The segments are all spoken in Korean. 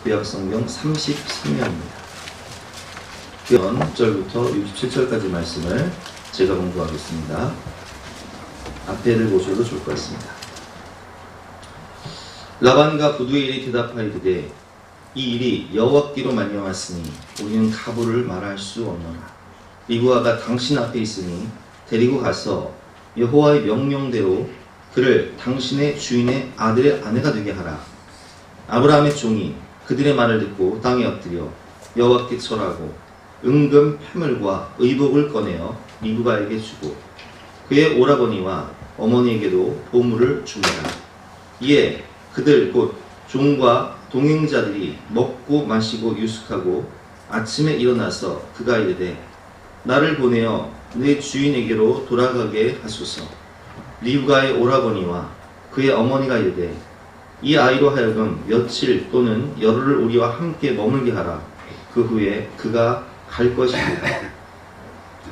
구약성경 33면입니다. 1절부터 67절까지 말씀을 제가 공부하겠습니다. 앞에를 보셔도 좋을 것 같습니다. 라반과 부두엘이 대답하이르되 이 일이 여호와께로 말미암았으니 우리는 가부를 말할 수 없노라. 리브가가 당신 앞에 있으니 데리고 가서 여호와의 명령대로 그를 당신의 주인의 아들의 아내가 되게 하라. 아브라함의 종이 그들의 말을 듣고 땅에 엎드려 여호와께 절하고 은금 패물과 의복을 꺼내어 리브가에게 주고 그의 오라버니와 어머니에게도 보물을 주니라. 이에 그들 곧 종과 동행자들이 먹고 마시고 유숙하고 아침에 일어나서 그가 이르되 나를 보내어 내 주인에게로 돌아가게 하소서. 리브가의 오라버니와 그의 어머니가 이르되 이 아이로 하여금 며칠 또는 열흘을 우리와 함께 머물게 하라. 그 후에 그가 갈 것이니라.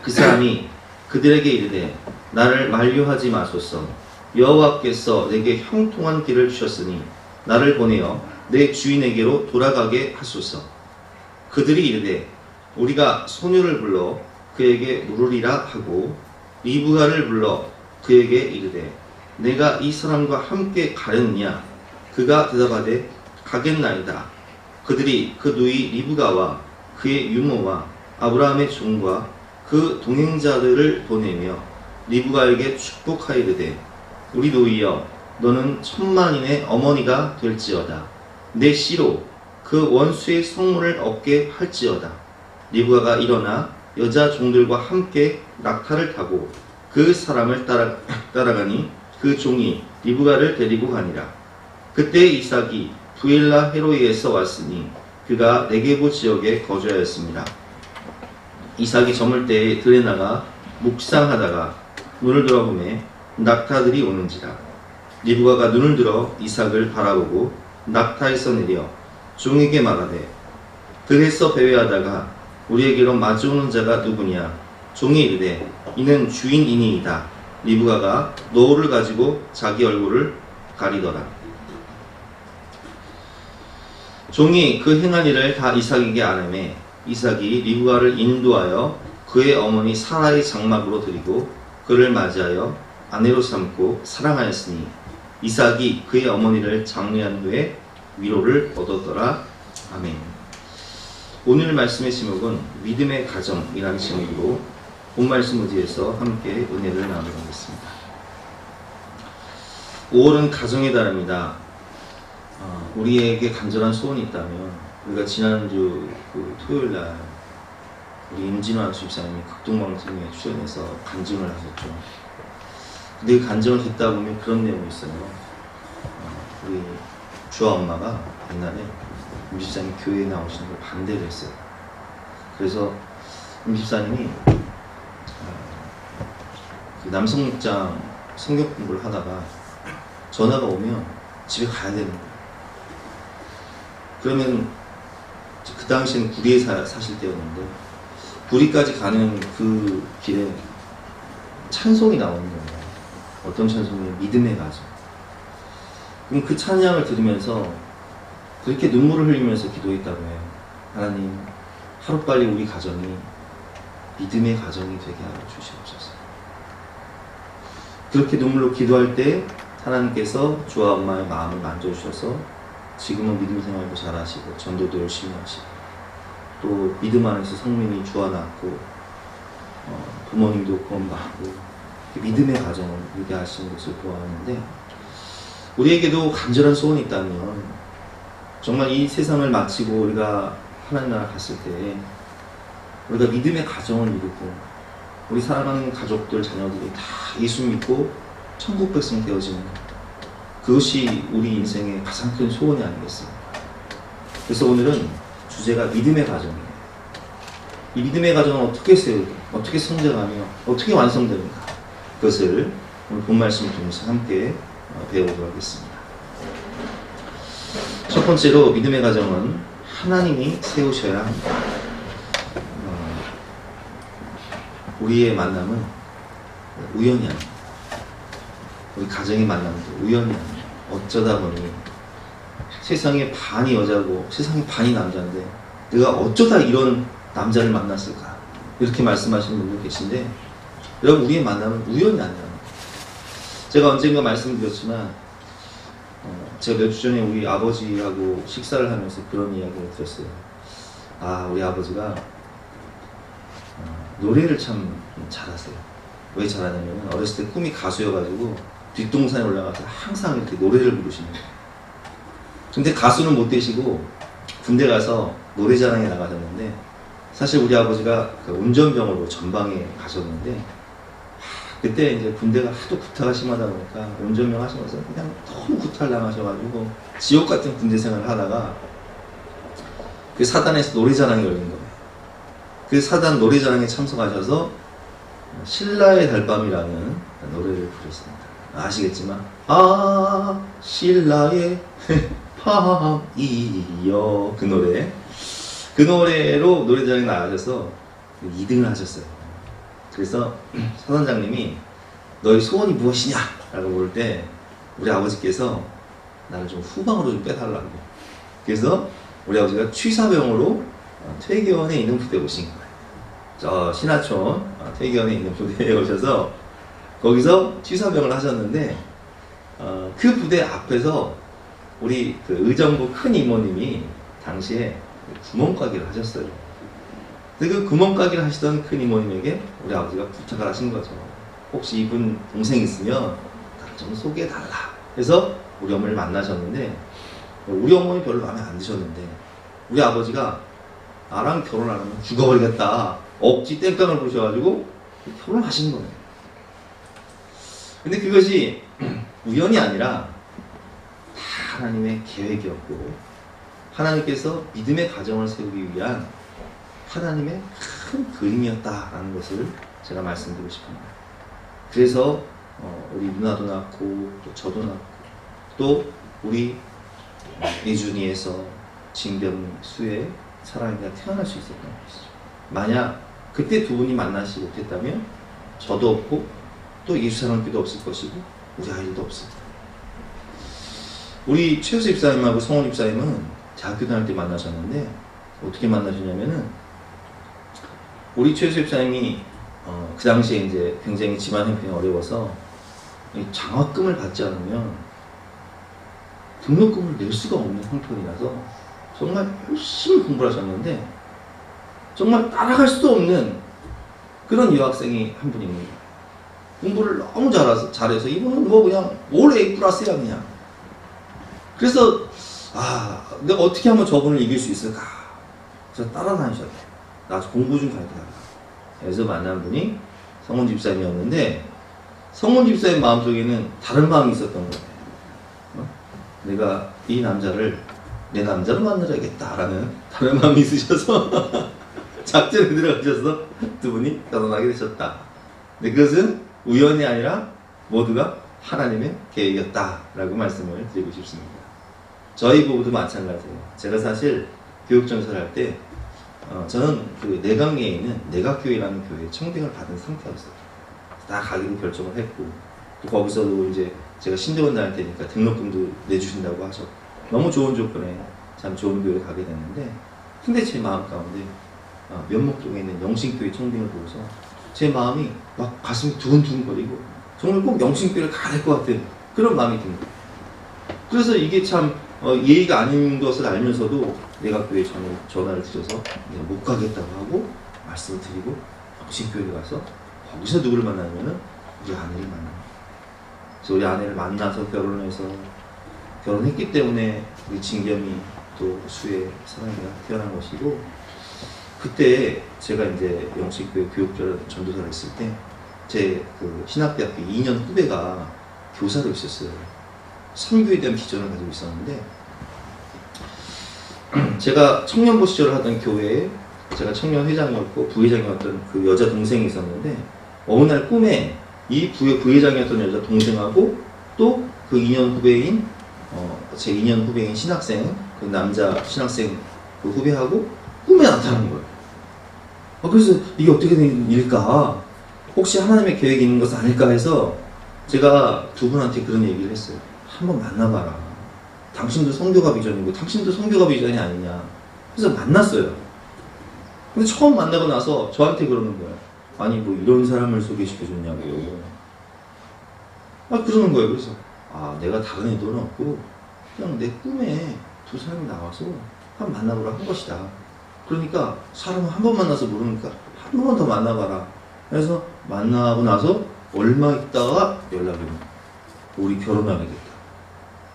그 사람이 그들에게 이르되 나를 만류하지 마소서. 여호와께서 내게 형통한 길을 주셨으니 나를 보내어 내 주인에게로 돌아가게 하소서. 그들이 이르되 우리가 소녀를 불러 그에게 물으리라 하고 리브가를 불러 그에게 이르되 내가 이 사람과 함께 가려느냐? 그가 대답하되 가겠나이다. 그들이 그 누이 리브가와 그의 유모와 아브라함의 종과 그 동행자들을 보내며 리브가에게 축복하이르되 우리 노이여 너는 천만인의 어머니가 될지어다. 내 씨로 그 원수의 성물을 얻게 할지어다. 리브가가 일어나 여자 종들과 함께 낙타를 타고 그 사람을 따라가니 그 종이 리브가를 데리고 가니라. 그때 이삭이 부엘라 헤로이에서 왔으니 그가 네게부 지역에 거주하였습니다. 이삭이 저물 때에 들에 나가 묵상하다가 눈을 들어보매 낙타들이 오는지라. 리브가가 눈을 들어 이삭을 바라보고 낙타에서 내려 종에게 말하되 들에서 배회하다가 우리에게로 마주오는 자가 누구냐? 종이 이르되 이는 주인이니이다. 리브가가 노를 가지고 자기 얼굴을 가리더라. 종이 그 행한 일을 다 이삭에게 아뢰매 이삭이 리브가를 인도하여 그의 어머니 사라의 장막으로 들이고 그를 맞이하여 아내로 삼고 사랑하였으니 이삭이 그의 어머니를 장례한 후에 위로를 얻었더라. 아멘. 오늘 말씀의 제목은 믿음의 가정이라는 제목으로 본 말씀 의지에서 함께 은혜를 나누도록 하겠습니다. 5월은 가정의 달입니다. 우리에게 간절한 소원이 있다면 우리가 지난주 그 토요일날 우리 임진환 집사님이 극동방송에 출연해서 간증을 하셨죠. 근데 그 간증을 듣다 보면 그런 내용이 있어요. 우리 주아 엄마가 옛날에 임 집사님 교회에 나오시는 걸 반대를 했어요. 그래서 임 집사님이 그 남성 목장 성경 공부를 하다가 전화가 오면 집에 가야 되는 거예요. 그러면 그 당시에는 구리에 사실 때였는데 구리까지 가는 그 길에 찬송이 나오는 거예요. 어떤 찬송이에요? 믿음의 가정. 그럼 그 찬양을 들으면서 그렇게 눈물을 흘리면서 기도했다고 해요. 하나님, 하루빨리 우리 가정이 믿음의 가정이 되게 하여 주시옵소서. 그렇게 눈물로 기도할 때 하나님께서 주아 엄마의 마음을 만져주셔서 지금은 믿음 생활도 잘하시고 전도도 열심히 하시고 또 믿음 안에서 성민이 주아 낳고 부모님도 구원받고 믿음의 가정을 이루게 하시는 것을 보았는데 우리에게도 간절한 소원이 있다면 정말 이 세상을 마치고 우리가 하나님 나라 갔을 때 우리가 믿음의 가정을 이루고 우리 사랑하는 가족들 자녀들이 다 예수 믿고 천국 백성 되어지는 그것이 우리 인생의 가장 큰 소원이 아니겠습니까? 그래서 오늘은 주제가 믿음의 가정이에요. 이 믿음의 가정은 어떻게 세우고 어떻게 성장하며 어떻게 완성되는가 그것을 오늘 본 말씀을 통해서 함께 배워보도록 하겠습니다. 첫 번째로 믿음의 가정은 하나님이 세우셔야 합니다. 우리의 만남은 우연이 아닙니다. 우리 가정의 만남도 우연이 아닙니다. 어쩌다 보니 세상에 반이 여자고 세상에 반이 남자인데 내가 어쩌다 이런 남자를 만났을까? 이렇게 말씀하시는 분도 계신데 여러분 우리의 만남은 우연이 아니라 제가 언젠가 말씀드렸지만 제가 몇 주 전에 우리 아버지하고 식사를 하면서 그런 이야기를 들었어요. 아 우리 아버지가 노래를 참 잘하세요. 왜 잘하냐면 어렸을 때 꿈이 가수여가지고 뒷동산에 올라가서 항상 이렇게 노래를 부르시는 거예요. 근데 가수는 못 되시고 군대 가서 노래자랑에 나가셨는데 사실 우리 아버지가 그 운전병으로 전방에 가셨는데 그때 이제 군대가 하도 구타가 심하다 보니까 운전병 하시면서 그냥 너무 구타를 당하셔가지고 지옥 같은 군대 생활을 하다가 그 사단에서 노래자랑이 열린 거예요. 그 사단 노래자랑에 참석하셔서 신라의 달밤이라는 노래를 부르셨습니다. 아시겠지만 아 신라의 밤이여 그 노래로 노래자랑에 나가셔서 2등을 하셨어요. 그래서 사단장님이 너의 소원이 무엇이냐? 라고 물을 때 우리 아버지께서 나를 좀 후방으로 좀 빼달라고. 그래서 우리 아버지가 취사병으로 퇴계원에 있는 부대에 오신 거예요. 저 신하촌 퇴계원에 있는 부대에 오셔서 거기서 취사병을 하셨는데 그 부대 앞에서 우리 그 의정부 큰 이모님이 당시에 구멍가게를 하셨어요. 그 구멍가게를 하시던 큰 이모님에게 우리 아버지가 부탁을 하신 거죠. 혹시 이분 동생 있으면 나 좀 소개해달라. 그래서 우리 어머니를 만나셨는데 우리 어머니 별로 마음에 안 드셨는데 우리 아버지가 나랑 결혼 안 하면 죽어버리겠다. 억지 땡깡을 부르셔가지고 결혼하신 거예요. 근데 그것이 우연이 아니라 다 하나님의 계획이었고 하나님께서 믿음의 가정을 세우기 위한 하나님의 큰 그림이었다라는 것을 제가 말씀드리고 싶습니다. 그래서 우리 누나도 낳고 또 저도 낳고 또 우리 예준이에서 진병수의 사랑이가 태어날 수 있었던 것이죠. 만약 그때 두 분이 만나지 못했다면 저도 없고 또 예수사랑교도 없을 것이고 우리 아이들도 없습니다. 우리 최우수 집사님하고 성원 집사님은 대학교 다닐 때 만나셨는데 어떻게 만나셨냐면은 우리 최우수 집사님이 그 당시에 이제 굉장히 집안 형편이 어려워서 장학금을 받지 않으면 등록금을 낼 수가 없는 형편이라서 정말 열심히 공부를 하셨는데 정말 따라갈 수도 없는 그런 여학생이 한 분이 있는 거예요. 공부를 너무 잘해서 이분은 뭐 그냥 올 A 플러스야 그냥. 그래서 내가 어떻게 하면 저분을 이길 수 있을까? 그래서 따라다니셨대. 나 공부 좀 가르쳐달라. 그래서 만난 분이 성원 집사님이었는데 성원 집사님 마음속에는 다른 마음이 있었던 거예요. 내가 이 남자를 내 남자로 만들어야겠다라는 다른 마음이 있으셔서 작전에 들어가셔서 두 분이 결혼하게 되셨다. 근데 그것은 우연이 아니라 모두가 하나님의 계획이었다라고 말씀을 드리고 싶습니다. 저희 부부도 마찬가지예요. 제가 사실 교육전설 할 때 저는 그 내강리에 있는 내각교회라는 교회에 청빙을 받은 상태였어요. 다 가기로 결정을 했고 또 거기서도 이제 제가 신대원 다닐 때니까 등록금도 내주신다고 하셨고 너무 좋은 조건에 참 좋은 교회에 가게 됐는데 근데 제 마음 가운데 면목동에 있는 영신교회 청빙을 보고서 제 마음이 막 가슴이 두근두근거리고 정말 꼭 영신교회를 가야 될 것 같은 그런 마음이 듭니다. 그래서 이게 참 예의가 아닌 것을 알면서도 내각교회에 전화를 드려서 내가 못 가겠다고 하고 말씀을 드리고 영신교회에 가서 거기서 누구를 만나냐면은 우리 아내를 만납니다. 그래서 우리 아내를 만나서 결혼했기 때문에 우리 진겸이 또 수의 사랑이가 태어난 것이고 그때 제가 이제 영신교회 교육자 전도사를 했을 때 제 그 신학대학교 2년 후배가 교사로 있었어요. 선교에 대한 비전을 가지고 있었는데 제가 청년부 시절을 하던 교회에 제가 청년 회장이었고 부회장이었던 그 여자 동생이 있었는데 어느 날 꿈에 이 부회장이었던 여자 동생하고 또 그 2년 후배인 제 2년 후배인 신학생 그 남자 신학생 그 후배하고 꿈에 나타나는 거예요. 그래서 이게 어떻게 된 일일까? 혹시 하나님의 계획이 있는 것은 아닐까 해서 제가 두 분한테 그런 얘기를 했어요. 한번 만나봐라. 당신도 성교가 비전이고 당신도 성교가 비전이 아니냐. 그래서 만났어요. 근데 처음 만나고 나서 저한테 그러는 거예요. 아니 뭐 이런 사람을 소개시켜줬냐고. 그러는 거예요. 그래서 내가 다른 의도는 없고 그냥 내 꿈에 두 사람이 나와서 한 만나보라 한 것이다. 그러니까 사람을 한 번 만나서 모르니까 한 번만 더 만나봐라. 그래서 만나고 나서 얼마 있다가 연락이 온 거야. 우리 결혼하게 됐다.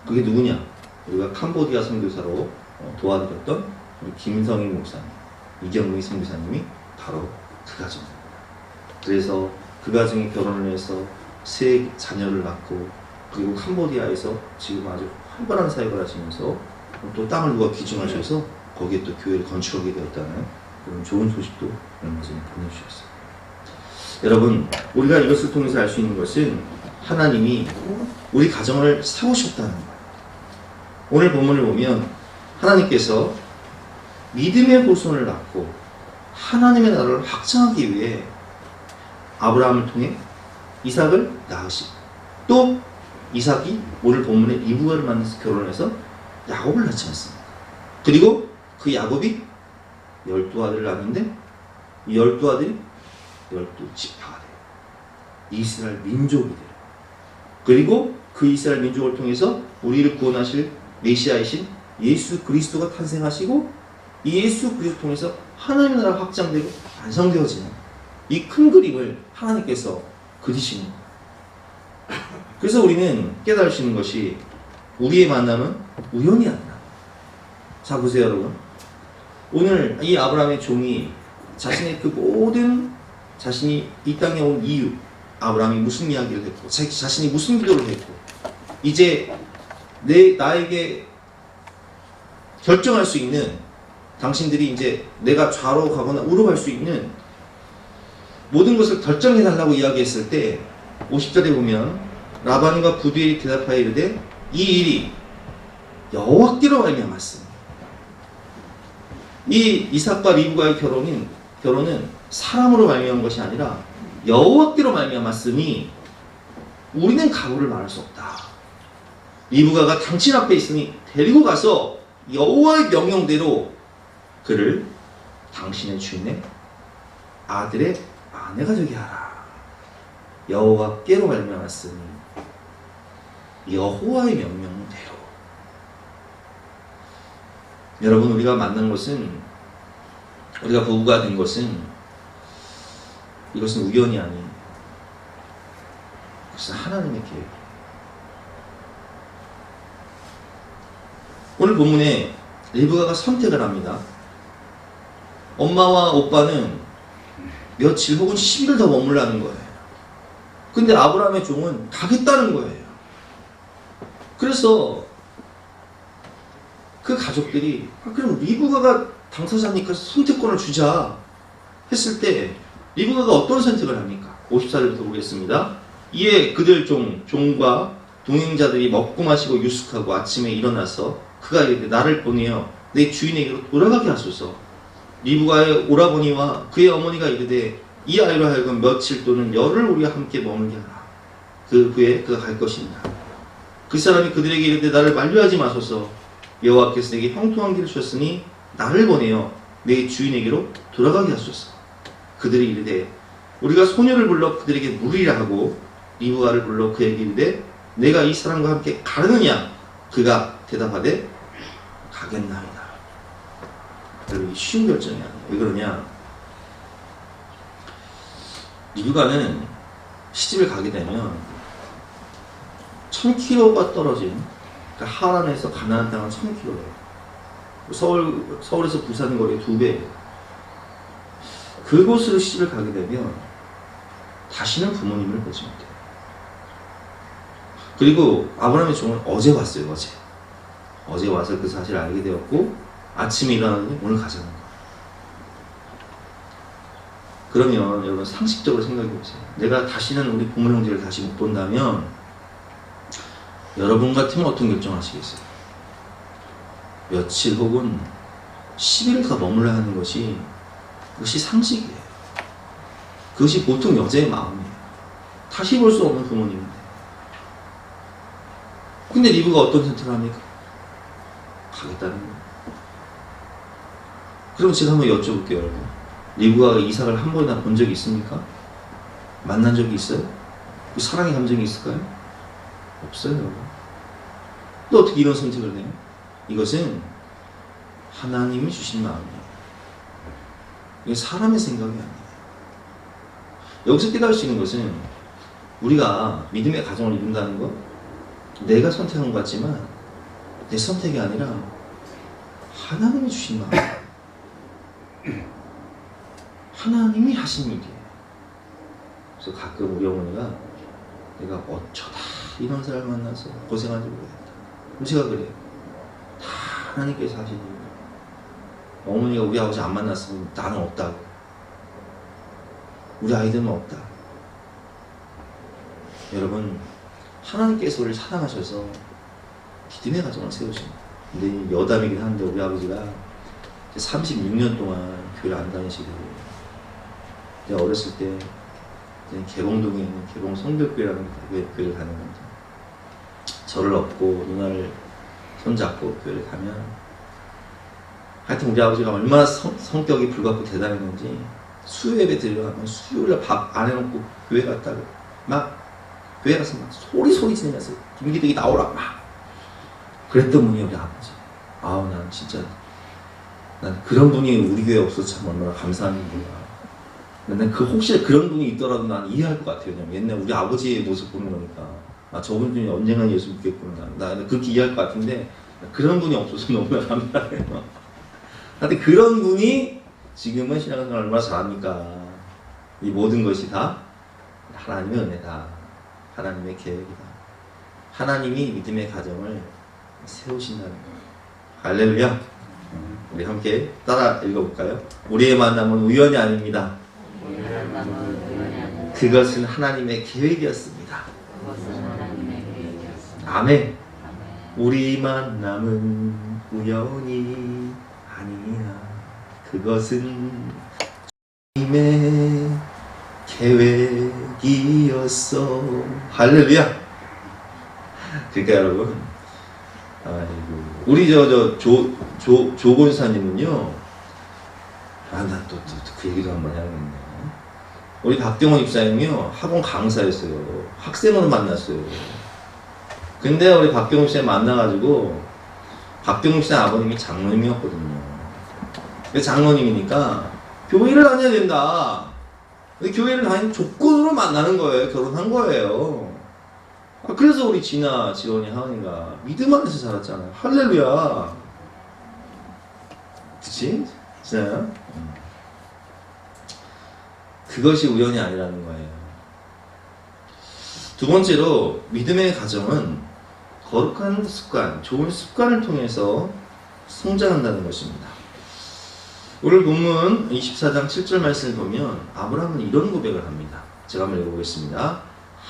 그게 누구냐? 우리가 캄보디아 선교사로 도와드렸던 우리 김성희 목사님, 이경미 선교사님이 바로 그 가정입니다. 그래서 그 가정이 결혼을 해서 세 자녀를 낳고 그리고 캄보디아에서 지금 아주 활발한 사역을 하시면서 또 땅을 누가 기증하셔서 거기에 또 교회를 건축하게 되었다는 그런 좋은 소식도 얼마 전에 보내주셨어요. 여러분, 우리가 이것을 통해서 알 수 있는 것은 하나님이 우리 가정을 세우셨다는 거예요. 오늘 본문을 보면 하나님께서 믿음의 후손을 낳고 하나님의 나라를 확장하기 위해 아브라함을 통해 이삭을 낳으시고 또 이삭이 오늘 본문에 리브가를 만나서 결혼해서 야곱을 낳지 않습니까? 그리고 그 야곱이 12아들을 낳는데 이 12아들이 12지파가 돼요. 이스라엘 민족이 돼요. 그리고 그 이스라엘 민족을 통해서 우리를 구원하실 메시아이신 예수 그리스도가 탄생하시고 이 예수 그리스도를 통해서 하나님의 나라가 확장되고 완성되어지는 이 큰 그림을 하나님께서 그리시는 거예요. 그래서 우리는 깨달을 수 있는 것이 우리의 만남은 우연이 아니라. 자 보세요 여러분. 오늘 이 아브라함의 종이 자신의 그 모든 자신이 이 땅에 온 이유, 아브라함이 무슨 이야기를 했고 자신이 무슨 기도를 했고 이제 나에게 결정할 수 있는 당신들이 이제 내가 좌로 가거나 우로 갈 수 있는 모든 것을 결정해달라고 이야기했을 때 50절에 보면 라반과 부두엘이 대답하여 이르되 이 일이 여호와께로 말미암았으니 이 이삭과 리브가의 결혼은 사람으로 말미암은 것이 아니라 여호와께로 말미암았으니 우리는 각오를 말할 수 없다. 리브가가 당신 앞에 있으니 데리고 가서 여호와의 명령대로 그를 당신의 주인의 아들의 아내가 되게 하라. 여호와께로 말미암았으니 여호와의 명령대로. 여러분 우리가 만난 것은 우리가 부부가 된 것은 이것은 우연이 아닌 그것은 하나님의 계획. 오늘 본문에 리브가가 선택을 합니다. 엄마와 오빠는 며칠 혹은 10일을 더 머물라는 거예요. 근데 아브라함의 종은 가겠다는 거예요. 그래서 그 가족들이 그럼 리브가가 당사자니까 선택권을 주자 했을 때 리브가가 어떤 선택을 합니까? 54절부터 보겠습니다. 이에 그들 종과 동행자들이 먹고 마시고 유숙하고 아침에 일어나서 그가 이르되 나를 보내어 내 주인에게로 돌아가게 하소서. 리브가의 오라버니와 그의 어머니가 이르되 이 아이로 하여금 며칠 또는 열흘 우리와 함께 머물게 하라. 그 후에 그가 갈 것입니다. 그 사람이 그들에게 이르되 나를 만류하지 마소서. 여호와께서 내게 형통한 길을 주셨으니 나를 보내어 내 주인에게로 돌아가게 하소서. 그들이 이르되 우리가 소녀를 불러 그들에게 물으리라 하고 리브가를 불러 그에게 이르되 내가 이 사람과 함께 가느냐? 그가 대답하되 가겠나이다. 여러분 쉬운 결정이 아니에요. 왜 그러냐? 리브가는 시집을 가게 되면 1000km가 떨어진 그러니까 하란에서 가나안 땅은 1000km예요. 서울에서 부산 거리의 2배예요. 그곳으로 시집을 가게 되면 다시는 부모님을 보지 못해요. 그리고 아브라함의 종은 어제 왔어요. 어제 와서 그 사실을 알게 되었고 아침에 일어나더니 오늘 가자는 거예요. 그러면 여러분 상식적으로 생각해 보세요. 내가 다시는 우리 부모 형제를 다시 못 본다면 여러분 같으면 어떤 결정하시겠어요? 며칠 혹은 10일을 더 머물러 하는 것이 그것이 상식이에요. 그것이 보통 여자의 마음이에요. 다시 볼 수 없는 부모님인데. 근데 리브가 어떤 선택을 합니까? 가겠다는 거예요. 그럼 제가 한번 여쭤볼게요, 여러분. 리브가가 이삭을 한 번이나 본 적이 있습니까? 만난 적이 있어요? 그 사랑의 감정이 있을까요? 없어요, 여러분. 또 어떻게 이런 선택을 해요? 이것은 하나님이 주신 마음이에요. 이게 사람의 생각이 아니에요. 여기서 깨달을 수 있는 것은 우리가 믿음의 가정을 이룬다는 것, 내가 선택한 것 같지만 내 선택이 아니라 하나님이 주신 마음, 하나님이 하신 일이에요. 그래서 가끔 우리 어머니가 내가 어쩌다 이런 사람을 만나서 고생하지 모르겠다. 제가 그래요. 다 하나님께서 하신 일이에요. 어머니가 우리 아버지 안 만났으면 나는 없다고. 우리 아이들은 없다. 여러분, 하나님께서 우리를 사랑하셔서 믿음의 가정을 세우십니다. 근데 여담이긴 한데 우리 아버지가 36년 동안 교회를 안 다니시고, 제가 어렸을 때 개봉동에 있는 개봉 성벽교회라는 교회를 다녔는데, 저를 업고 누나를 손잡고 교회를 가면, 하여튼 우리 아버지가 얼마나 성격이 불같고 대단했는지 수요 예배 드리러 가면 수요일날 밥 안 해놓고 교회 갔다가 막 교회 가서 막 소리 지르면서 김기덕이 나오라 막 그랬던 분이 우리 아버지. 아우, 난 진짜 난 그런 분이 우리 교회에 없어서 참 얼마나 감사한 일인가. 난 혹시 그런 분이 있더라도 난 이해할 것 같아요. 왜냐면 옛날 우리 아버지의 모습 보는 거니까, 아, 저분들이 언젠가 예수 믿겠구나. 나 그렇게 이해할 것 같은데, 그런 분이 없어서 너무나 감사해요. 하여튼 그런 분이 지금은 신앙생활 얼마나 잘합니까? 이 모든 것이 다 하나님의 은혜다. 하나님의 계획이다. 하나님이 믿음의 가정을 세우신다는 거예요. 할렐루야. 우리 함께 따라 읽어볼까요? 우리의 만남은 우연이 아닙니다. 그것은 하나님의 계획이었습니다. 아멘. 우리 만남은 우연이 아니야. 그것은 주님의 계획이었어. 할렐루야. 그러니까 여러분, 아이고, 우리 조 권사님은요, 나 또 그 얘기도 한번 해야겠네. 우리 박경원 입사님이요, 학원 강사였어요. 학생으로 만났어요. 근데 우리 박경원 입사님 만나가지고, 박경원 입사님 아버님이 장로님이었거든요. 장로님이니까 교회를 다녀야 된다. 교회를 다니는 조건으로 만나는 거예요. 결혼한 거예요. 그래서 우리 진아, 지원이, 하은이가 믿음 안에서 자랐잖아요. 할렐루야. 그치? 진아야? 그것이 우연이 아니라는 거예요. 두 번째로, 믿음의 가정은 거룩한 습관, 좋은 습관을 통해서 성장한다는 것입니다. 오늘 본문 24장 7절 말씀을 보면 아브라함은 이런 고백을 합니다. 제가 한번 읽어보겠습니다.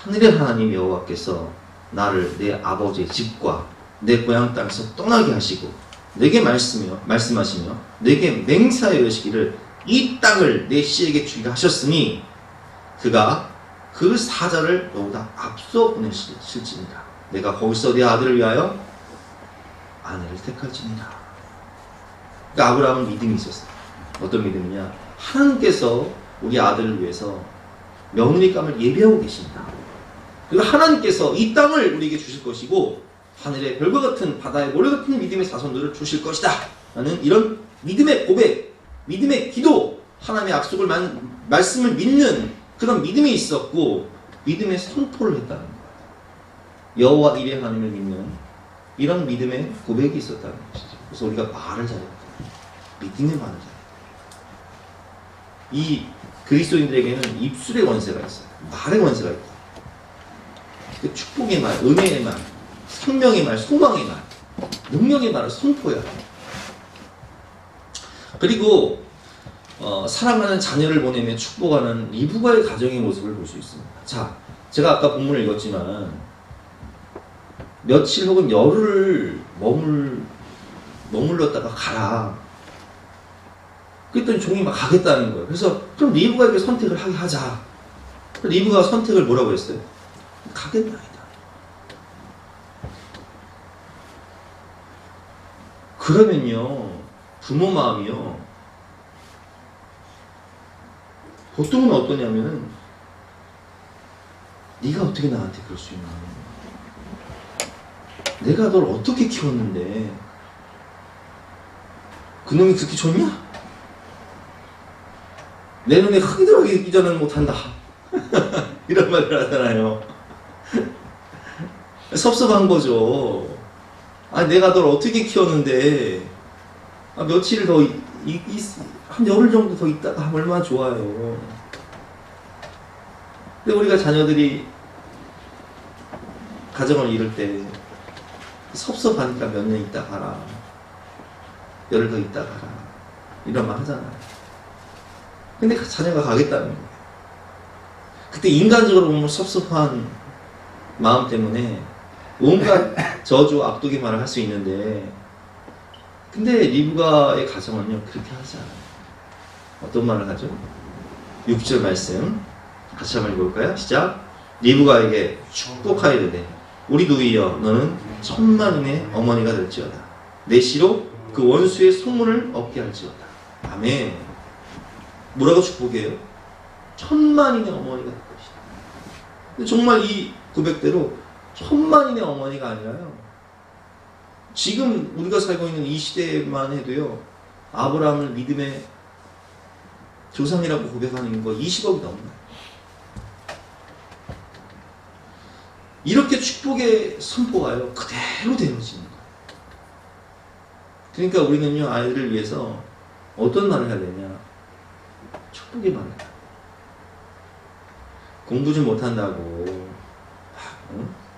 하늘의 하나님 여호와께서 나를 내 아버지의 집과 내 고향 땅에서 떠나게 하시고 내게 말씀하시며 내게 맹세하여 이르시기를 이 땅을 내 씨에게 주기로 하셨으니 그가 그 사자를 너보다 앞서 보내실지니라. 내가 거기서 내 아들을 위하여 아내를 택할지니라. 그러니까 아브라함은 믿음이 있었어요. 어떤 믿음이냐? 하나님께서 우리 아들을 위해서 며느리감을 예비하고 계신다. 그리고 하나님께서 이 땅을 우리에게 주실 것이고 하늘의 별과 같은 바다의 모래 같은 믿음의 자손들을 주실 것이다 라는 이런 믿음의 고백, 믿음의 기도, 하나님의 약속을 말씀을 믿는 그런 믿음이 있었고 믿음의 선포를 했다는 거예요. 여호와 이레 하나님을 믿는 이런 믿음의 고백이 있었다는 것이죠. 그래서 우리가 말을 잘했다. 믿음의 말을 잘했다. 이 그리스도인들에게는 입술의 권세가 있어요. 말의 권세가 있다. 그 축복의 말, 은혜의 말, 생명의 말, 소망의 말, 능력의 말을 선포해야 합니다. 그리고 사랑하는 자녀를 보내며 축복하는 리브가의 가정의 모습을 볼 수 있습니다. 자, 제가 아까 본문을 읽었지만 며칠 혹은 열흘을 머물렀다가 가라. 그랬더니 종이 막 가겠다는 거예요. 그래서 그럼 리브가에게 선택을 하게 하자. 리브가가 선택을 뭐라고 했어요? 가겠나이다. 그러면요, 부모 마음이요, 보통은 어떠냐면은, 네가 어떻게 나한테 그럴 수 있냐? 내가 널 어떻게 키웠는데 그놈이 그렇게 좋냐? 내 눈에 흔들어가게 이전은 못한다. 이런 말을 하잖아요. 섭섭한 거죠. 아, 내가 널 어떻게 키웠는데, 아, 며칠 더, 한 열흘 정도 더 있다가 하면 얼마나 좋아요. 근데 우리가 자녀들이 가정을 이룰 때, 섭섭하니까 몇 년 있다 가라. 열흘 더 있다 가라. 이런 말 하잖아요. 근데 그 자녀가 가겠다는 거예요. 그때 인간적으로 보면 섭섭한 마음 때문에 온갖 저주 악독의 말을 할 수 있는데, 근데 리브가의 가정은요 그렇게 하지 않아요. 어떤 말을 하죠? 6절 말씀 같이 한번 읽어볼까요? 시작. 리브가에게 축복하이르되 우리 누이여 너는 천만인의 어머니가 될지어다. 내 씨로 그 원수의 소문을 얻게 할지어다. 아멘. 뭐라고 축복해요? 천만인의 어머니가 될 것이다. 근데 정말 이 고백대로 천만인의 어머니가 아니라요, 지금 우리가 살고 있는 이 시대만 해도요, 아브라함을 믿음의 조상이라고 고백하는 거 20억이 넘나요. 이렇게 축복의 선포가요 그대로 되어지는 거예요. 그러니까 우리는요 아이들을 위해서 어떤 말을 해야 되냐, 축복의 말을 해요. 공부 좀 못한다고 응?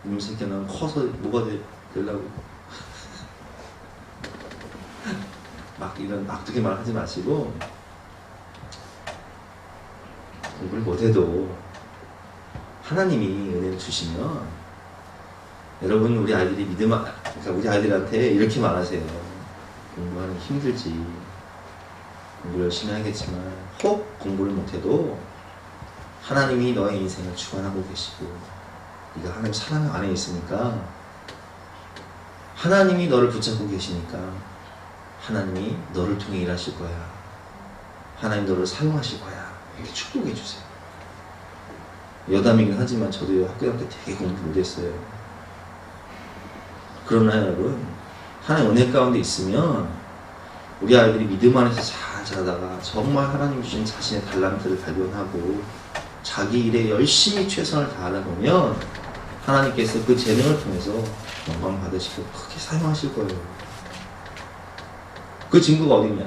이놈 새끼야 난 커서 뭐가 되려고 막 이런 악독의 말 하지 마시고, 공부를 못해도 하나님이 은혜를 주시면, 여러분 우리 아이들이 그러니까 우리 아이들한테 이렇게 말하세요. 공부하는 게 힘들지, 공부를 열심히 하겠지만 혹 공부를 못해도 하나님이 너의 인생을 주관하고 계시고 네가 하나님 사랑 안에 있으니까, 하나님이 너를 붙잡고 계시니까 하나님이 너를 통해 일하실 거야. 하나님 너를 사용하실 거야. 이렇게 축복해 주세요. 여담이긴 하지만 저도 학교 다닐 때 되게 공부 못했어요. 그러나 여러분, 하나님 은혜 가운데 있으면 우리 아이들이 믿음 안에서 잘 자라다가 정말 하나님 주신 자신의 달란트를 발견하고 자기 일에 열심히 최선을 다하다 보면 하나님께서 그 재능을 통해서 영광 받으시고 크게 사용하실 거예요. 그 증거가 어딨냐?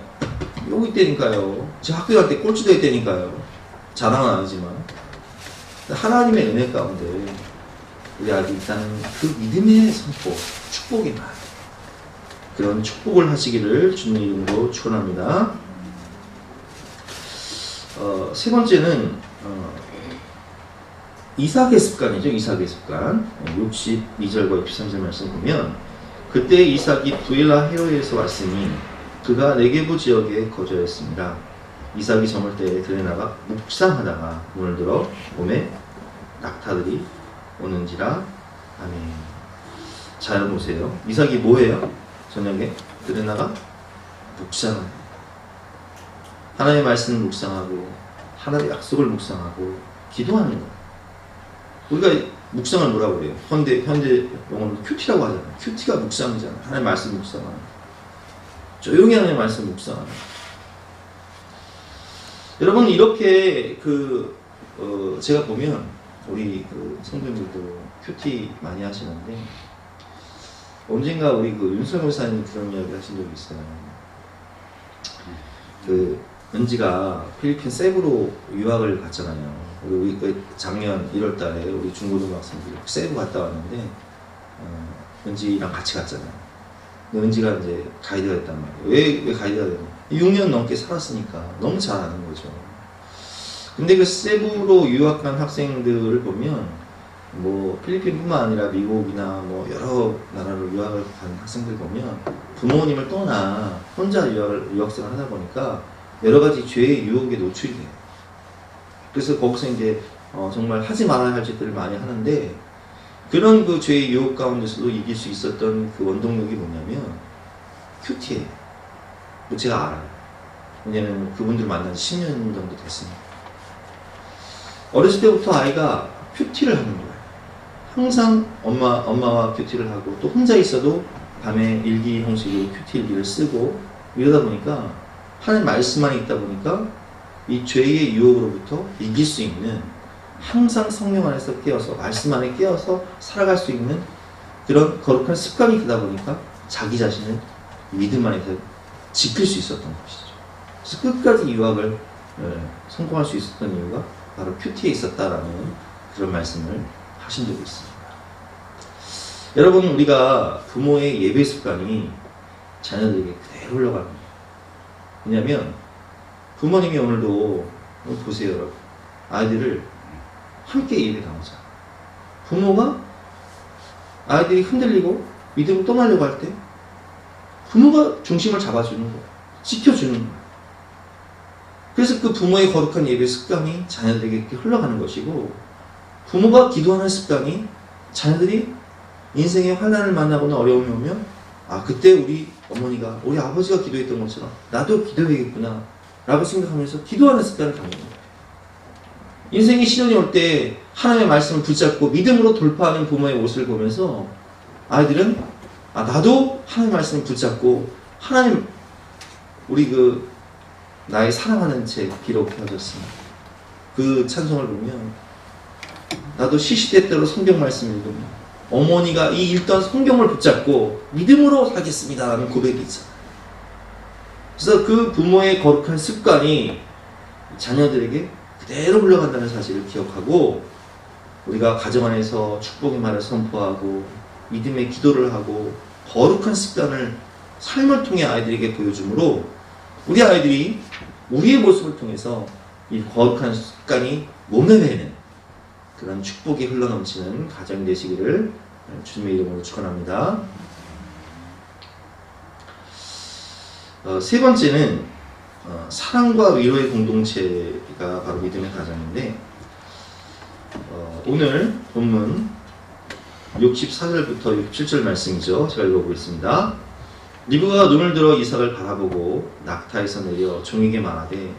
여기 있다니까요. 제가 학교 갈 때 꼴찌도 했다니까요. 자랑은 아니지만 하나님의 은혜 가운데 우리 아들 일단 그 믿음의 선포, 축복이 많아요. 그런 축복을 하시기를 주님의 이름으로 축원합니다. 세 번째는 이삭의 습관이죠. 이삭의 습관. 62절과 63절 말씀 보면, 그때 이삭이 부엘라 헤로에서 왔으니 그가 네게부 지역에 거주하였습니다. 이삭이 저물 때에 들에 나가 묵상하다가 문을 들어 봄에 낙타들이 오는지라. 아멘. 자, 여러분 보세요. 이삭이 뭐예요? 저녁에 들에 나가 묵상합니다. 하나님의 말씀을 묵상하고 하나님의 약속을 묵상하고 기도하는 거예요. 우리가 묵상을 뭐라고 그래요? 현대 용어로 큐티라고 하잖아요. 큐티가 묵상이잖아요. 하나님의 말씀 묵상하는 거. 조용히 하나님의 말씀 묵상하는 거. 여러분 이렇게 제가 보면 우리 성도님들도 큐티 많이 하시는데, 언젠가 우리 윤석 목사님이 그런 이야기 하신 적이 있어요. 은지가 필리핀 세부로 유학을 갔잖아요. 우리 작년 1월달에 우리 중고등학생들이 세부 갔다 왔는데, 은지랑 같이 갔잖아요. 근데 은지가 이제 가이드가 됐단 말이에요. 왜 가이드가 됐냐? 6년 넘게 살았으니까 너무 잘 아는 거죠. 근데 그 세부로 유학한 학생들을 보면, 뭐 필리핀뿐만 아니라 미국이나 뭐 여러 나라로 유학을 간 학생들 보면 부모님을 떠나 혼자 유학생을 하다 보니까 여러 가지 죄의 유혹에 노출이 돼요. 그래서 거기서 이제 정말 하지 말아야 할 짓들을 많이 하는데, 그런 그 죄의 유혹 가운데서도 이길 수 있었던 그 원동력이 뭐냐면 큐티해요. 제가 알아요. 왜냐면 그분들 만난 지 10년 정도 됐으니까. 어렸을 때부터 아이가 큐티를 하는 거예요. 항상 엄마와 큐티를 하고, 또 혼자 있어도 밤에 일기 형식으로 큐티 일기를 쓰고, 이러다 보니까 하나님 말씀만 있다 보니까 이 죄의 유혹으로부터 이길 수 있는, 항상 성령 안에서 깨어서, 말씀 안에 깨어서 살아갈 수 있는 그런 거룩한 습관이 되다 보니까 자기 자신을 믿음 안에서 지킬 수 있었던 것이죠. 그래서 끝까지 유학을 성공할 수 있었던 이유가 바로 큐티에 있었다라는 그런 말씀을 하신 적이 있습니다. 여러분, 우리가 부모의 예배 습관이 자녀들에게 그대로 흘러갑니다. 왜냐하면 부모님이 오늘도 보세요, 여러분. 아이들을 함께 예배 나오잖아요. 부모가 아이들이 흔들리고 믿음을 떠나려고 할 때 부모가 중심을 잡아주는 거예요. 지켜주는 거예요. 그래서 그 부모의 거룩한 예배 습관이 자녀들에게 이렇게 흘러가는 것이고, 부모가 기도하는 습관이 자녀들이 인생의 환난을 만나거나 어려움이 오면, 아, 그때 우리 어머니가, 우리 아버지가 기도했던 것처럼 나도 기도해야겠구나 라고 생각하면서 기도하는 습관을 갖는 거예요. 인생의 시련이 올 때 하나님의 말씀을 붙잡고 믿음으로 돌파하는 부모의 모습을 보면서 아이들은, 아, 나도 하나님의 말씀을 붙잡고, 하나님, 우리 나의 사랑하는 제 비록 헤어졌으니, 그 찬송을 보면 나도 시시때때로 성경 말씀을 읽으면 어머니가 이 읽던 성경을 붙잡고 믿음으로 살겠습니다 라는 고백이 있잖아요. 그래서 그 부모의 거룩한 습관이 자녀들에게 그대로 흘러간다는 사실을 기억하고, 우리가 가정 안에서 축복의 말을 선포하고 믿음의 기도를 하고 거룩한 습관을 삶을 통해 아이들에게 보여주므로 우리 아이들이 우리의 모습을 통해서 이 거룩한 습관이 몸에 배는 그런 축복이 흘러넘치는 가정이 되시기를 주님의 이름으로 축원합니다. 세 번째는 사랑과 위로의 공동체가 바로 믿음의 가정인데, 오늘 본문 64절부터 67절 말씀이죠. 제가 읽어보겠습니다. 리브가가 눈을 들어 이삭을 바라보고 낙타에서 내려 종에게 말하되,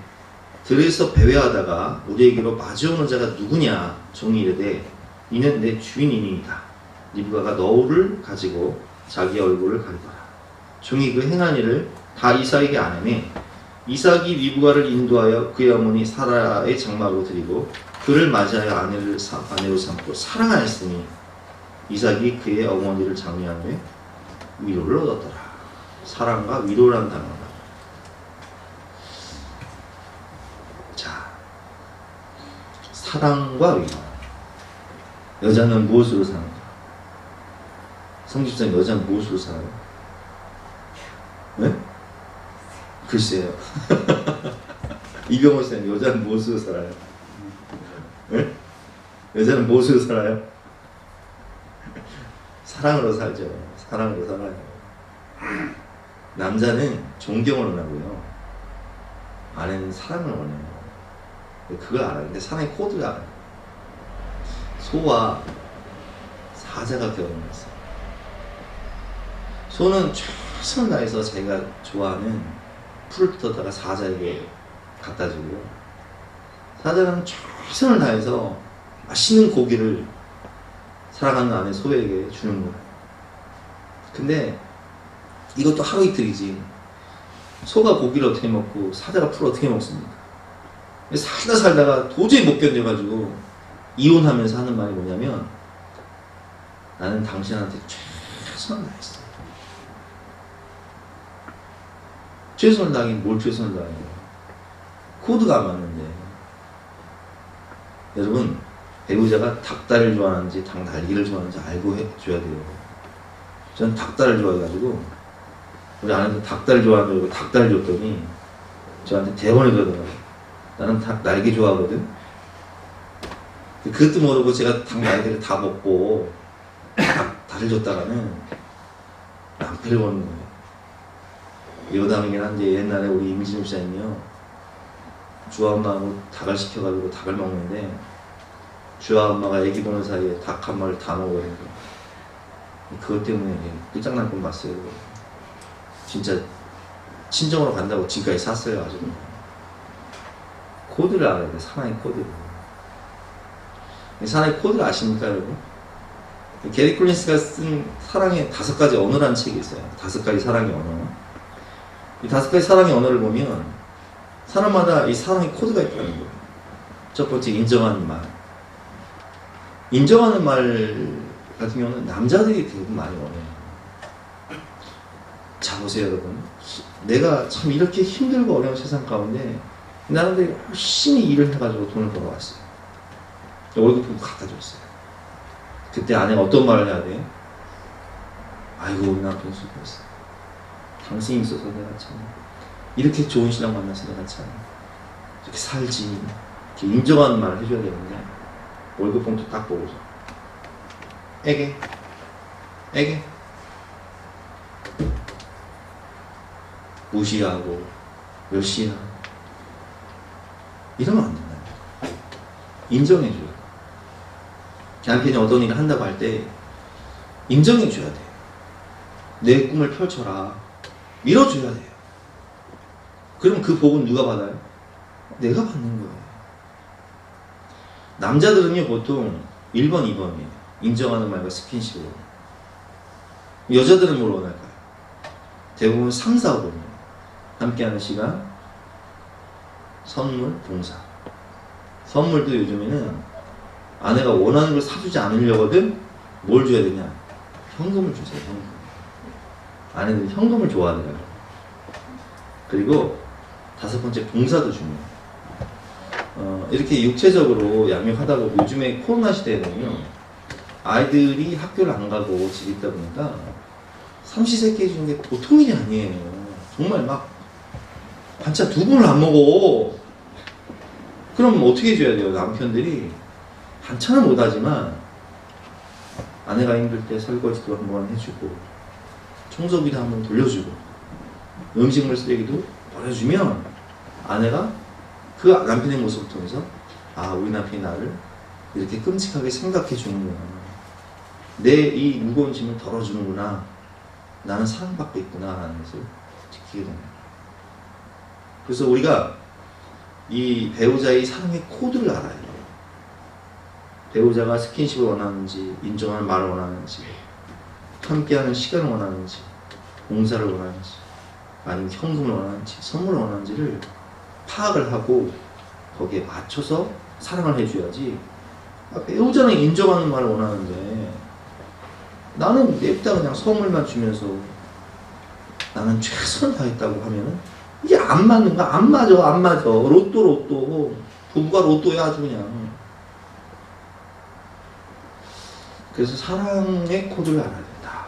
들에서 배회하다가 우리에게로 마주오는 자가 누구냐? 종이 이르되, 이는 내 주인이니이다. 리브가가 너울을 가지고 자기 얼굴을 가리더라. 종이 그 행한 일을 다 이삭에게 아내매, 이삭이 리브가를 인도하여 그의 어머니 사라의 장막으로 드리고 그를 맞이하여 아내로 삼고 사랑하였으니, 이삭이 그의 어머니를 장례한 후에 위로를 얻었더라. 사랑과 위로라는 단어가. 자, 사랑과 위로. 여자는 무엇으로 사는가? 성집사님, 여자는 무엇으로 살아요? 네? 글쎄요. 이병호 쌤, 여자는 무엇으로 살아요? 네? 여자는 무엇으로 살아요? 사랑으로 살죠. 사랑으로 살아요. 남자는 존경을 원하고요, 아내는 사랑을 원해요. 그걸 알아요. 근데 사랑의 코드를 알아요. 소와 사자가 결혼했어요. 소는 최선을 다해서 자기가 좋아하는 풀을 뜯어다가 사자에게 갖다 주고요, 사자는 최선을 다해서 맛있는 고기를 사랑하는 아내 소에게 주는 거예요. 근데 이것도 하루 이틀이지, 소가 고기를 어떻게 먹고 사자가 풀을 어떻게 먹습니까? 살다가 도저히 못 견뎌가지고 이혼하면서 하는 말이 뭐냐면, 나는 당신한테 최선을 다했어. 최선을 다하긴 뭘 최선을 다해요? 코드가 안 맞는데. 여러분, 배우자가 닭다리를 좋아하는지 닭 날개를 좋아하는지 알고 해줘야 돼요. 저는 닭다리를 좋아해가지고 우리 아내도 닭다리 좋아하는 거 닭다리 줬더니 저한테 대본을 그러더라고요. 나는 닭 날개 좋아하거든. 그것도 모르고 제가 닭 날개를 다 먹고 닭다리를 줬다가는 낭패를 보는 거예요. 여담이긴 한데, 옛날에 우리 임진우 씨는요, 주아 엄마하고 닭을 시켜가지고 닭을 먹는데 주아 엄마가 애기 보는 사이에 닭 한 마리를 다 먹어버린 거예요. 그것 때문에 끝장날 뻔 봤어요. 진짜 친정으로 간다고 지금까지 샀어요. 아주 코드를 알아야 돼. 사랑의 코드를. 사랑의 코드를 아십니까 여러분? 게리 콜린스가 쓴 사랑의 5가지 언어라는 책이 있어요. 5가지 사랑의 언어. 이 5가지 사랑의 언어를 보면 사람마다 이 사랑의 코드가 있다는 거예요. 첫 번째, 인정하는 말. 인정하는 말 같은 경우는 남자들이 대부분 많이 원해요. 자, 보세요, 여러분. 내가 참 이렇게 힘들고 어려운 세상 가운데 나는 열심히 일을 해가지고 돈을 벌어왔어요. 월급도 갖다 줬어요. 그때 아내가 어떤 말을 해야 돼? 아이고, 우리 남편 수고했어. 당신이 있어서 내가 참 이렇게 좋은 신랑 만나서 내가 참 이렇게 살지. 이렇게 인정하는 말을 해줘야 되는데 월급 봉투 딱 보고서 애게 무시하고 몇 시야 이러면 안 된다. 인정해줘요. 남편이 어떤 일을 한다고 할 때 인정해줘야 돼. 내 꿈을 펼쳐라. 밀어줘야 돼요. 그럼 그 복은 누가 받아요? 내가 받는 거예요. 남자들은요 보통 1번, 2번이에요. 인정하는 말과 스킨십으로. 여자들은 뭘 원할까요? 대부분 3, 4, 5번이에요. 함께하는 시간, 선물, 봉사. 선물도 요즘에는 아내가 원하는 걸 사주지 않으려거든 뭘 줘야 되냐? 현금을 주세요. 현금. 아내들이 현금을 좋아하더라고요. 그리고 5번째, 봉사도 중요해요. 이렇게 육체적으로 양육하다 보면 요즘에 코로나 시대에는요 아이들이 학교를 안 가고 집에 있다 보니까 삼시세끼 해주는 게 보통 일이 아니에요. 정말 막 반찬 2분을 안 먹어. 그럼 어떻게 해줘야 돼요? 남편들이 반찬은 못하지만 아내가 힘들 때 설거지도 한번 해주고 청소기도 한번 돌려주고 음식물 쓰레기도 버려주면 아내가 그 남편의 모습을 통해서 아, 우리 남편이 나를 이렇게 끔찍하게 생각해 주는구나. 내 이 무거운 짐을 덜어주는구나. 나는 사랑받고 있구나 라는 것을 느끼게 됩니다. 그래서 우리가 이 배우자의 사랑의 코드를 알아야 돼요. 배우자가 스킨십을 원하는지, 인정하는 말을 원하는지, 함께하는 시간을 원하는지, 봉사를 원하는지, 아니면 현금을 원하는지, 선물을 원하는지를 파악을 하고 거기에 맞춰서 사랑을 해줘야지. 배우자는 인정하는 말을 원하는데 나는 냅다 그냥 선물만 주면서 나는 최선을 다했다고 하면은 이게 안 맞는 거야. 안 맞아. 로또. 부부가 로또야 아주 그냥. 그래서 사랑의 코드를 알아야 된다.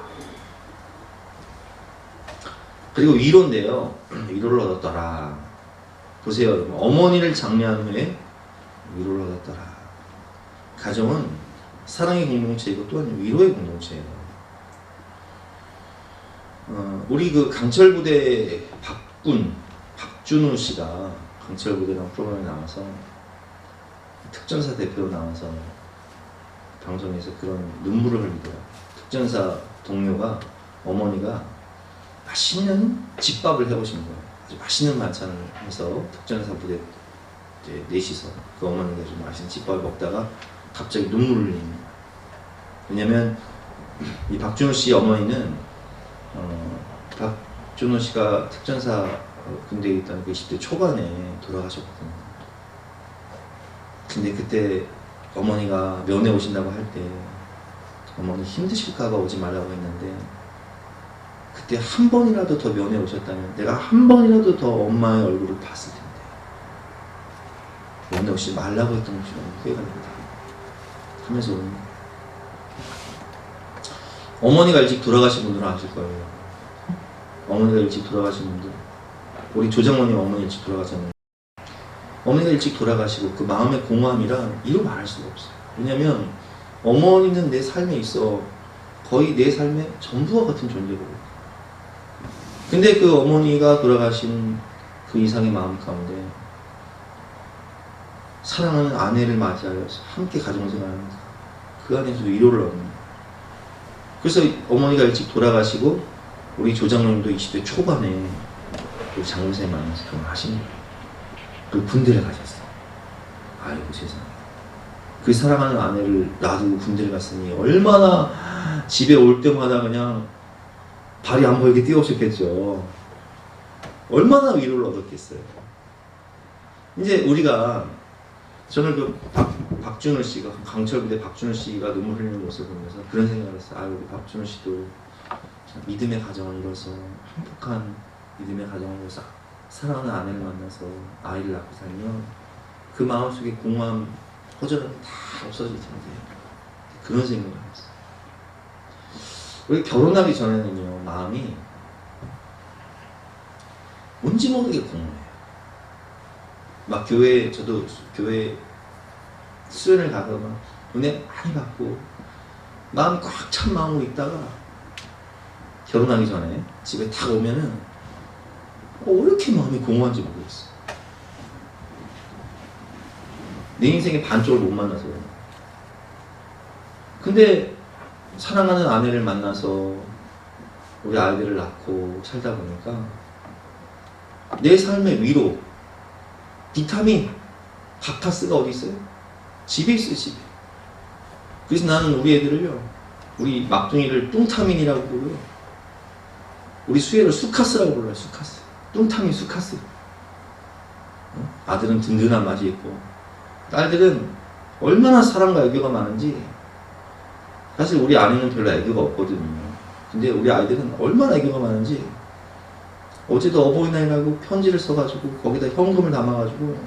그리고 위로인데요. 위로를 얻었더라. 보세요, 여러분. 어머니를 장례한 후에 위로를 얻었더라. 가정은 사랑의 공동체이고 또한 위로의 공동체예요. 우리 그 강철부대 박준우 씨가 강철부대라는 프로그램에 나와서 특전사 대표로 나와서 방송에서 그런 눈물을 흘리더라고요. 특전사 동료가 어머니가 맛있는 집밥을 해오신 거예요. 아주 맛있는 반찬을 해서 특전사 부대 이제 넷이서 그 어머니가 좀 맛있는 집밥을 먹다가 갑자기 눈물을 흘립니다. 왜냐면 이 박준호 씨 어머니는 박준호 씨가 특전사 군대에 있던 그 20대 초반에 돌아가셨거든요. 근데 그때 어머니가 면회 오신다고 할 때 어머니 힘드실까봐 오지 말라고 했는데 그때 한 번이라도 더 면회 오셨다면 내가 한 번이라도 더 엄마의 얼굴을 봤을 텐데 면회 오시지 말라고 했던 것이 너무 후회가 됩니다 하면서 어머니가 일찍 돌아가신 분들은 아실 거예요. 어머니가 일찍 돌아가신 분들, 우리 조장모님 어머니 일찍 돌아가셨는데 어머니가 일찍 돌아가시고 그 마음의 공허함이란 이루 말할 수가 없어요. 왜냐면 어머니는 내 삶에 있어 거의 내 삶의 전부와 같은 존재거든요. 근데 그 어머니가 돌아가신 그 이상의 마음 가운데 사랑하는 아내를 맞이하여 함께 가정생활합니다. 그 안에서 위로를 얻는. 그래서 어머니가 일찍 돌아가시고 우리 조장님도 20대 초반에 우리 장로쌤 만나서 결혼하십니다. 그리고 군대를 가셨어. 아이고 세상에. 그 사랑하는 아내를 놔두고 군대를 갔으니 얼마나 집에 올 때마다 그냥 발이 안 보이게 뛰어오셨겠죠. 얼마나 위로를 얻었겠어요. 이제 우리가 저는 그 박준호 씨가 강철부대 박준호 씨가 눈물 흘리는 모습을 보면서 그런 생각을 했어요. 아, 우리 박준호 씨도 믿음의 가정을 이뤄서 행복한 믿음의 가정을 이뤄서 사랑하는 아내를 만나서 아이를 낳고 살면 그 마음속에 공허함, 허전함이 다 없어질 텐데 그런 생각을 했어요. 우리 결혼하기 전에는요, 마음이 뭔지 모르게 공허해요. 막 저도 교회 수련을 가서 막 은혜 많이 받고 마음이 꽉 찬 마음으로 있다가 결혼하기 전에 집에 딱 오면은 왜 이렇게 마음이 공허한지 모르겠어. 내 인생의 반쪽을 못 만나서. 근데 사랑하는 아내를 만나서 우리 아이들을 낳고 살다 보니까 내 삶의 위로, 비타민, 바카스가 어디 있어요? 집에 있어요, 집에. 그래서 나는 우리 애들을요, 우리 막둥이를 뚱타민이라고 부르고요, 우리 수혜를 수카스라고 불러요. 수카스. 뚱타민 수카스. 아들은 든든한 맛이 있고 딸들은 얼마나 사랑과 애교가 많은지. 사실 우리 아내는 별로 애교가 없거든요. 근데 우리 아이들은 얼마나 애교가 많은지. 어제도 어버이날이라고 편지를 써가지고 거기다 현금을 담아가지고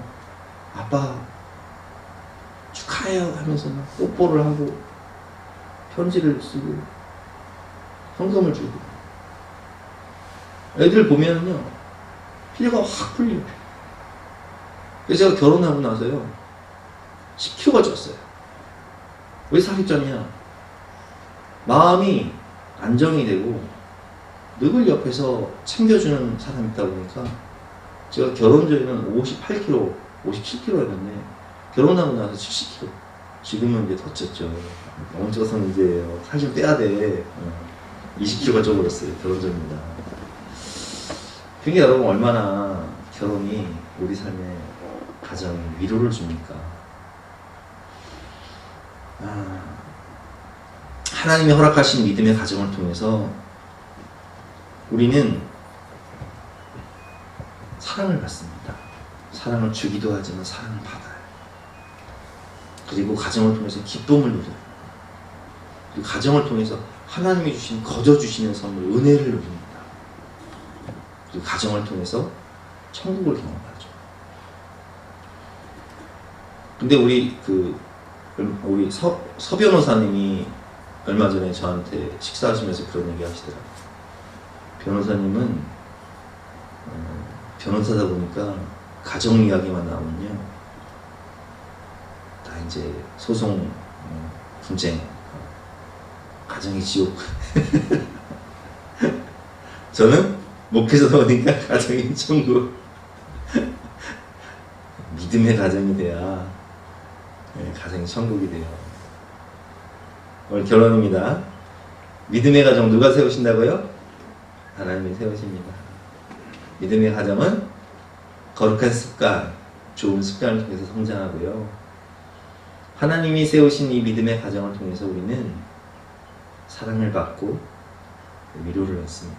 아빠 축하해요 하면서 막 뽀뽀를 하고 편지를 쓰고 현금을 주고. 애들 보면은요, 피가 확 풀려요. 그래서 제가 결혼하고 나서요, 10kg가 쪘어요. 왜 살이 쪘냐? 마음이 안정이 되고 늘 옆에서 챙겨주는 사람이 있다 보니까. 제가 결혼 전에는 58kg, 57kg였는데 결혼하고 나서 70kg. 지금은 이제 더 쪘죠. 너무 쪄서 문제예요. 살 좀 빼야 돼. 20kg가 쪄버렸어요. 결혼 전입니다. 그러니까 여러분, 얼마나 결혼이 우리 삶의 가정에 위로를 줍니까? 하나님이 허락하신 믿음의 가정을 통해서 우리는 사랑을 받습니다. 사랑을 주기도 하지만 사랑을 받아요. 그리고 가정을 통해서 기쁨을 누려요. 그리고 가정을 통해서 하나님이 주신, 거저 주시는 선물, 은혜를 누립니다. 그리고 가정을 통해서 천국을 경험하죠. 근데 우리 서 변호사님이 얼마 전에 저한테 식사하시면서 그런 얘기 하시더라고요. 변호사님은 변호사다 보니까 가정 이야기만 나오면요, 다 이제 소송, 분쟁, 가정의 지옥. 저는 목회자다 보니까 가정의 천국. 믿음의 가정이 돼야 가정이 천국이 돼요. 오늘 결론입니다. 믿음의 가정 누가 세우신다고요? 하나님이 세우십니다. 믿음의 가정은 거룩한 습관, 좋은 습관을 통해서 성장하고요. 하나님이 세우신 이 믿음의 가정을 통해서 우리는 사랑을 받고 위로를 얻습니다.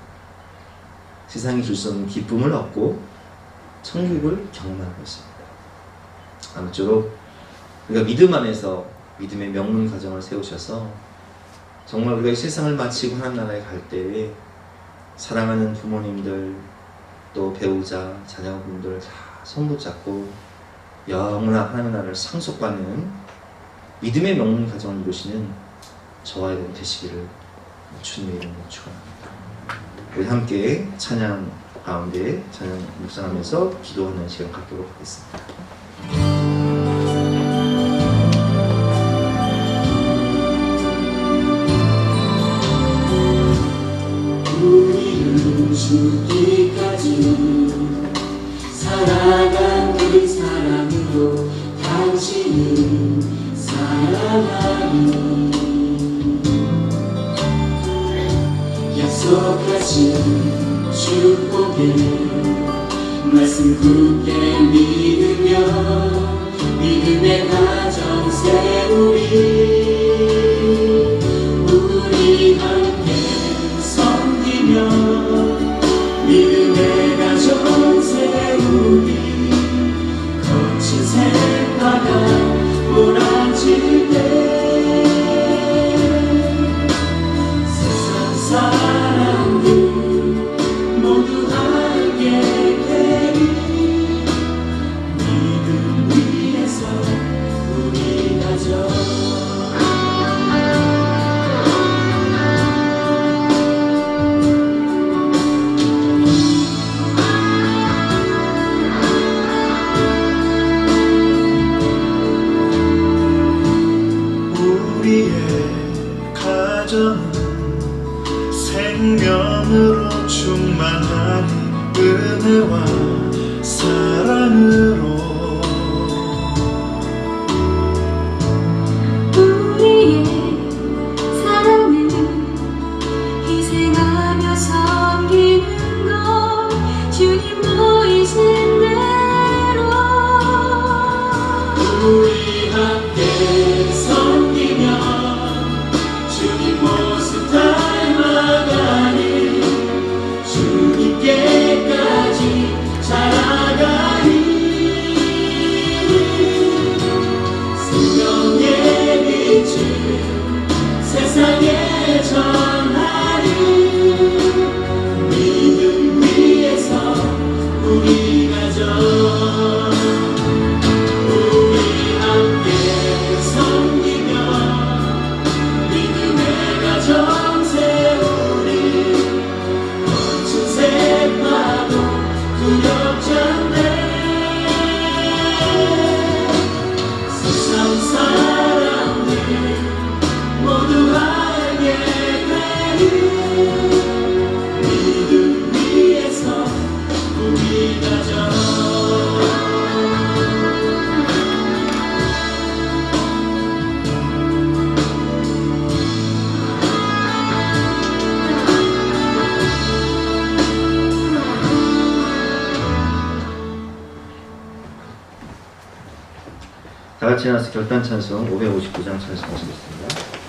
세상이 줄 수 없는 기쁨을 얻고 천국을 경험하고 있습니다. 아무쪼록 우리가 믿음 안에서 믿음의 명문 가정을 세우셔서 정말 우리가 이 세상을 마치고 하나님 나라에 갈 때에 사랑하는 부모님들, 또 배우자, 자녀분들 다 손붙잡고 영원한 하나님 나라를 상속받는 믿음의 명문 가정을 이루시는 저와 여러분 되시기를 주님의 이름으로 축원합니다. 우리 함께 찬양 가운데 찬양 묵상하면서 기도하는 시간 갖도록 하겠습니다. 우리는 죽기까지 살아간 그 사랑으로 당신을 사랑하니 약속하신 말씀 굳게 믿으며 믿음의 가정 세우리 우리 함께 섬기며 믿음의 가정 세우리 거친 새바다 몰아칠 때 세상 사람들 모두 함께 되리 믿음 위에서 우리 가정 우리의 가정은 생명으로 충만한 은혜와 사랑으로 우리의 사랑은 희생하며 섬기는 것 주님 보이신 대로 우리 함께 섬기며 주님 모습 닮아가니 주님께까지 자라가니 생명의 빛을 세상에 전하리 믿음 위에서 우리 가정 우리 함께 섬기며 믿음의 가정 세우리 거친 새파도 두렵지 않네 세상 사람들 모두 알게 되리 믿음 위에서 우리 가정 다 같이 나와서 결단 찬송 559장 찬송하시겠습니다.